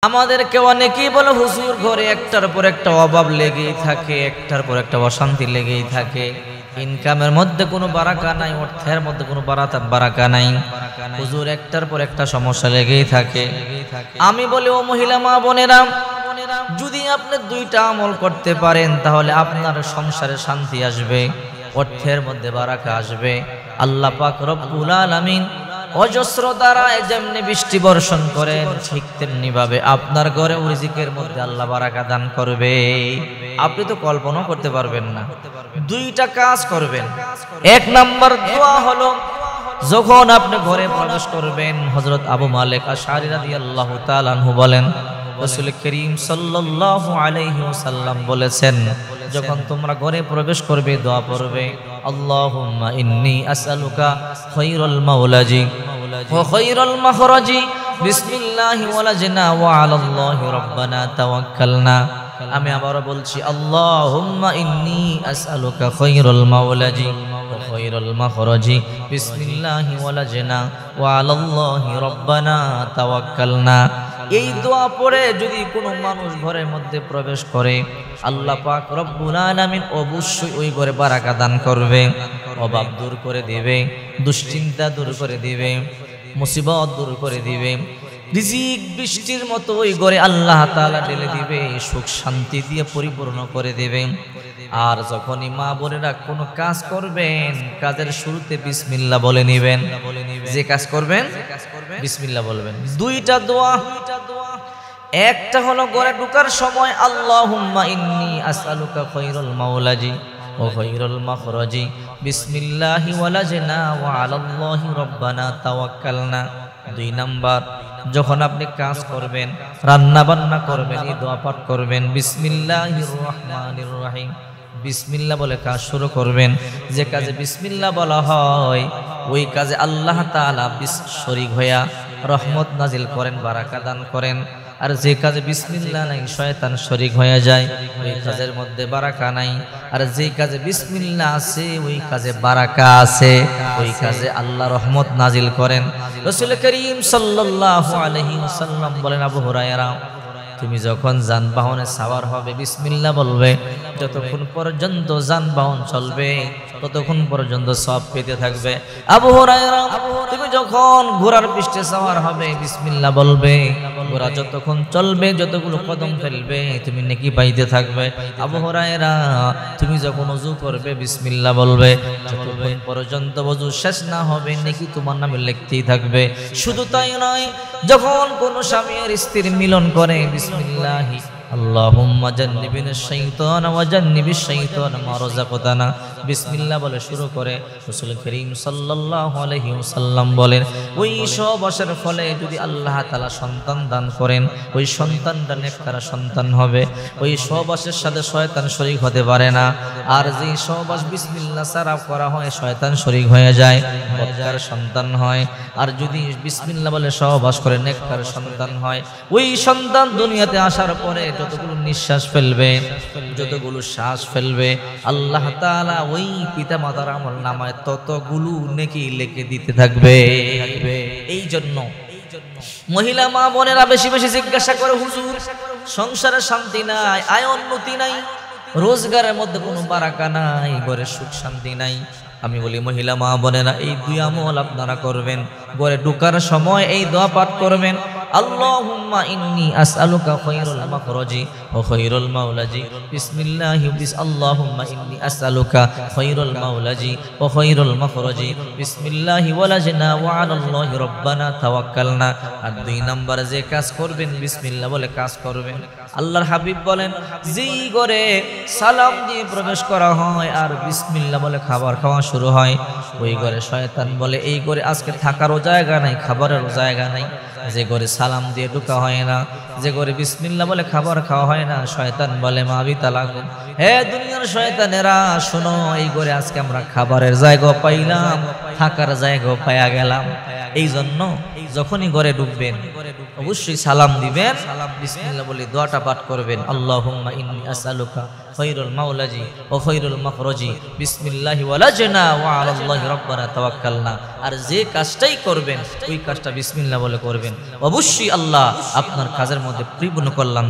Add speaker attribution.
Speaker 1: আমাদেরকে অনেকেই বলে হুজুর ঘরে একটার পর একটা অভাব লেগেই থাকে, একটার পর একটা অশান্তি লেগেই থাকে, ইনকামের মধ্যে কোনো বারাকা নাই, অর্থের মধ্যে কোনো বারাকা নাই, হুজুর একটার পর একটা সমস্যা লেগেই থাকে। আমি বলি ও মহিলা মা বোনেরা, যদি আপনি দুইটা আমল করতে পারেন তাহলে আপনার সংসারে শান্তি আসবে, অর্থের মধ্যে বারাকা আসবে। আল্লাহ পাক রব্বুল আলামিন অজস্র দ্বারায় যেমনি বৃষ্টি বর্ষণ করেন ঠিক তেমনি ভাবে আপনার ঘরে রিজিকের মধ্যে আল্লাহ বারাকা দান করবে। আপনি তো কল্পনা করতে পারবেন না। দুইটা কাজ করবেন। এক নাম্বার দোয়া হলো, যখন আপনি ঘরে প্রবেশ করবেন, হযরত আবু মালিক আশআরী রাদিয়াল্লাহু তাআলা আনহু বলেন, রাসূল করিম সাল্লাল্লাহু আলাইহি ওয়াসাল্লাম বলেছেন, যখন তোমরা ঘরে প্রবেশ করবে দোয়া পড়বে, আল্লাহুম্মা ইন্নী আসআলুকা খায়রাল মাওলাজি ওয়া খায়রাল মাখরাজি বিসমিল্লাহি ওয়ালাজনা ওয়া আলাল্লাহি রাব্বানা তাওয়াক্কালনা। আমি আবারও বলছি, আল্লাহুম্মা ইন্নী আসআলুকা খায়রাল মাওলাজি ওয়া খায়রাল মাখরাজি বিসমিল্লাহি ওয়ালাজনা ওয়া আলাল্লাহি রাব্বানা তাওয়াক্কালনা। এই দোয়া পড়ে যদি কোনো মানুষ ঘরের মধ্যে প্রবেশ করে, আল্লাহ পাক রব্বুল আলামিন অবশ্যই ওই ঘরে বারাকা দান করবে, অভাব দূর করে দিবে, দুশ্চিন্তা দূর করে দিবে, মুসিবত দূর করে দিবে, রিজিক বৃষ্টির মতো ওই ঘরে আল্লাহ তাআলা ঢেলে দিবে, সুখ শান্তি দিয়ে পরিপূর্ণ করে দিবে। আর যখনই মা বোনেরা কোনো কাজ করবেন, কাজের শুরুতে বিসমিল্লাহ বলে নেবেন। যে কাজ করবেন বিসমিল্লাহ বলবেন। দুইটা দোয়া, একটা হলো ঘরে ঢোকার সময় আল্লাহুম্মা ইন্নী আসআলুকা খায়রাল মাওলাজি ওয়া খায়রাল মাখরাজি বিসমিল্লাহি ওয়ালাজনা ওয়া আলাল্লাহি রাব্বানা তাওয়াক্কালনা। দুই নাম্বার, যখন আপনি কাজ করবেন, রান্না বান্না করবেন, এই দোয়া পাঠ করবেন, বিসমিল্লাহির রহমানির রহিম, বিসমিল্লাহ বলে কাজ শুরু করবেন। যে কাজে বিসমিল্লাহ বলা হয় ওই কাজে আল্লাহ তাআলা শরীক হইয়া রহমত নাজিল করেন, বারাকা দান করেন। আর যে কাজে বিসমিল্লাহ নাই, শয়তান শরীক হয়ে যায়, ওই কাজের মধ্যে বারাকা নাই। আর যে কাজে বিসমিল্লাহ আছে ওই কাজে বারাকা আছে, ওই কাজে আল্লাহ রহমত নাজিল করেন। রাসূল করিম সাল্লাল্লাহু আলাইহি ওয়াসাল্লাম বলেন, আবু হুরায়রা, তুমি যখন যানবাহনে সাওয়ার হবে বিসমিল্লাহ বলবে, যতক্ষণ পর্যন্ত যানবাহন চলবে ততক্ষণ পর্যন্ত সওয়াব পেতে থাকবে। আবু হুরায়রা, তুমি যখন ঘোড়ার পৃষ্ঠে সাওয়ার হবে বিসমিল্লাহ বলবে, ঘোড়া যতক্ষণ চলবে, যতগুলো কদম ফেলবে তুমি নেকি পাইতে থাকবে। আবু হুরায়রা, তুমি যখন ওযু করবে বিসমিল্লাহ বলবে, যতক্ষণ পর্যন্ত ওযু শেষ না হবে নেকি তোমার নামে লিখতেই থাকবে। শুধু তাই নয়, যখন কোনো স্বামী আর স্ত্রীর মিলন করে বিসমিল্লাহি আল্লাহুম্মা জান্নিবিনাশ শাইতানা ওয়া জান্নিবিশ শাইতানা মা রাযাকতানা, বিসমিল্লাহ বলে শুরু করে। রাসূল করিম সাল্লাল্লাহু আলাইহি ওয়াসাল্লাম বলেন, ওই সহবাসের ফলে যদি আল্লাহ তাআলা সন্তান দান করেন, ওই সন্তানটা নেককার সন্তান হবে। ওই সহবাসের সাথে শয়তান শরীক হতে পারে না। আর যে সহবাস বিসমিল্লাহ ছাড়া করা হয়, শয়তান শরীক হয়ে যায়, নেককার সন্তান হয়। আর যদি বিসমিল্লাহ বলে সহবাস করে নেককার সন্তান হয়, ওই সন্তান দুনিয়াতে আসার পরে যতগুলো নিঃশ্বাস ফেলবে, যতগুলো শ্বাস ফেলবে, আল্লাহ তাআলা ওই পিতা মাতার আমল নামায় ততগুলো নেকি লিখে দিতে থাকবে। এই জন্য মহিলা মা বোনেরা বেশি বেশি জিজ্ঞাসা করে, হুজুর সংসারে শান্তি নাই, আয় উন্নতি নাই, রোজগারের মধ্যে কোনো বারাকা নাই, ঘরে সুখ শান্তি নাই। আমি বলি মহিলা মা বোনেরা, এই দুই আমল আপনারা করবেন। ঘরে ঢোকার সময় এই দোয়া পাঠ করবেন, আল্লাহুম্মা ইন্নী আসআলুকা খায়রাল মাখরাজি ওয়া খায়রাল মাওলাজি বিসমিল্লাহি আল্লাহুম্মা ইন্নী আসআলুকা খায়রাল মাওলাজি ওয়া খায়রাল মাখরাজি বিসমিল্লাহি ওয়ালাজনা ওয়া আলাল্লাহি রাব্বানা তাওয়াক্কালনা। আর দুই নাম্বার যে কাজ করবেন বিসমিল্লাহ বলে কাজ করবেন। আল্লাহর হাবিব বলেন, যেই ঘরে সালাম দিয়ে প্রবেশ করা হয় আর বিসমিল্লাহ বলে খাবার খাওয়া শুরু হয়, ওই ঘরে শয়তান বলে এই ঘরে আজকে থাকারও জায়গা নাই, খাবারেরও জায়গা নাই। যে ঘরে সালাম দিয়ে ঢোকা হয় না, যে ঘরে বিসমিল্লাহ বলে খাবার খাওয়া হয় না, শয়তান বলে মা বিতালাকুম, হে দুনিয়ার শয়তানেরা শোনো, এই ঘরে আজকে আমরা খাবারের জায়গা পাইলাম, থাকার জায়গা পাইয়া গেলাম। এই জন্য যখনই ঘরে ঢুকবেন অবশ্যই সালাম দিবেন, বিসমিল্লাহ বলে দোয়াটা পাঠ করবেন। আল্লাহুম্মা ইন্নী আসআলুকা খায়রুল মাওলাজি ওয়া খায়রুল মাখরাজি বিসমিল্লাহি ওয়ালাজনা ওয়া আলাল্লাহি রাব্বানা তাওয়াক্কালনা। আর যে কাজটাই করবেন ওই কাজটা বিসমিল্লাহ বলে করবেন, অবশ্যই আল্লাহ আপনার কাজের মধ্যে পরিপূর্ণ করলাম।